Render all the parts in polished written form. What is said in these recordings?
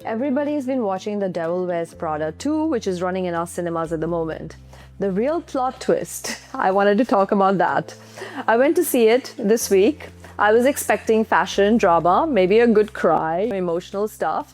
Everybody's been watching The Devil Wears Prada 2, which is running in our cinemas at the moment. The real plot twist, I wanted to talk about that. I went to see it this week. I was expecting fashion, drama, maybe a good cry, emotional stuff.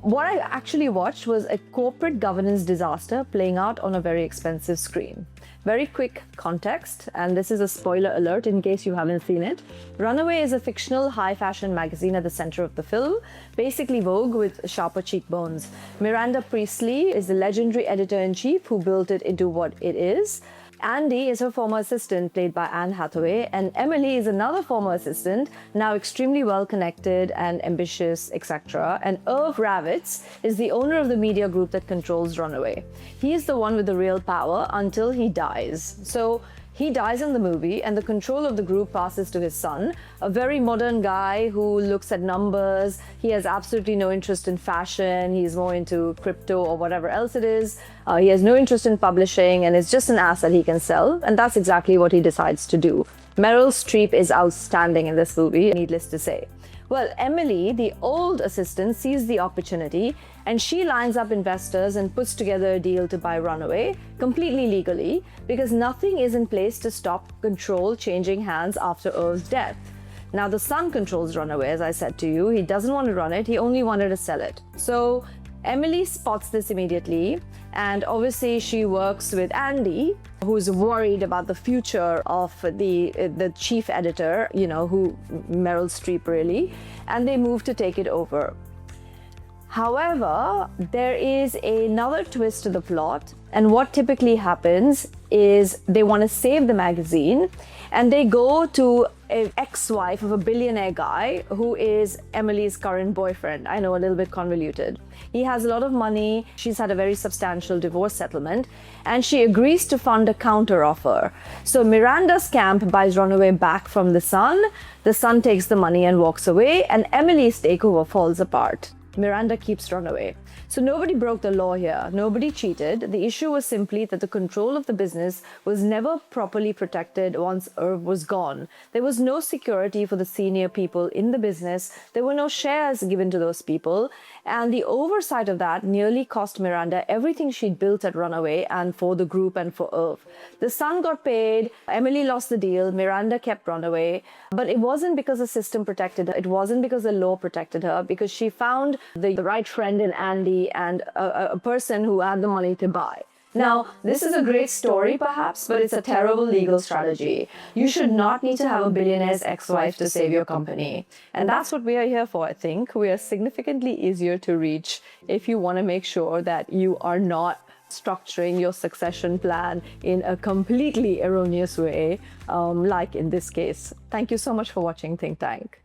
What I actually watched was a corporate governance disaster playing out on a very expensive screen. Very quick context, and this is a spoiler alert in case you haven't seen it. Runaway is a fictional high fashion magazine at the center of the film, basically Vogue with sharper cheekbones. Miranda Priestley is the legendary editor-in-chief who built it into what it is. Andy is her former assistant, played by Anne Hathaway, and Emily is another former assistant, now extremely well-connected and ambitious, etc. And Irv Ravitz is the owner of the media group that controls Runaway. He is the one with the real power until he dies. So he dies in the movie, and the control of the group passes to his son, a very modern guy who looks at numbers. He has absolutely no interest in fashion. He's more into crypto or whatever else it is. He has no interest in publishing, and it's just an asset he can sell. And that's exactly what he decides to do. Meryl Streep is outstanding in this movie, needless to say. Well, Emily, the old assistant, sees the opportunity and she lines up investors and puts together a deal to buy Runaway, completely legally, because nothing is in place to stop control changing hands after Irv's death. Now, the son controls Runaway, as I said to you. He doesn't want to run it, he only wanted to sell it. So Emily spots this immediately, and obviously she works with Andy, who's worried about the future of the chief editor, who Meryl Streep really, and they move to take it over. However, there is another twist to the plot, and what typically happens is they want to save the magazine, and they go to an ex-wife of a billionaire guy who is Emily's current boyfriend. I know, a little bit convoluted. He has a lot of money. She's had a very substantial divorce settlement, and she agrees to fund a counter-offer. So Miranda's camp buys Runaway back from the son takes the money and walks away, and Emily's takeover falls apart. Miranda keeps Runaway. So nobody broke the law here. Nobody cheated. The issue was simply that the control of the business was never properly protected once Irv was gone. There was no security for the senior people in the business. There were no shares given to those people. And the oversight of that nearly cost Miranda everything she'd built at Runaway and for the group and for Irv. The son got paid. Emily lost the deal. Miranda kept Runaway. But it wasn't because the system protected her. It wasn't because the law protected her, because she found the right friend in Andy and a person who had the money to buy. Now, this is a great story perhaps, but it's a terrible legal strategy. You should not need to have a billionaire's ex-wife to save your company. And that's what we are here for, I think. We are significantly easier to reach if you want to make sure that you are not structuring your succession plan in a completely erroneous way, like in this case. Thank you so much for watching Think Tank.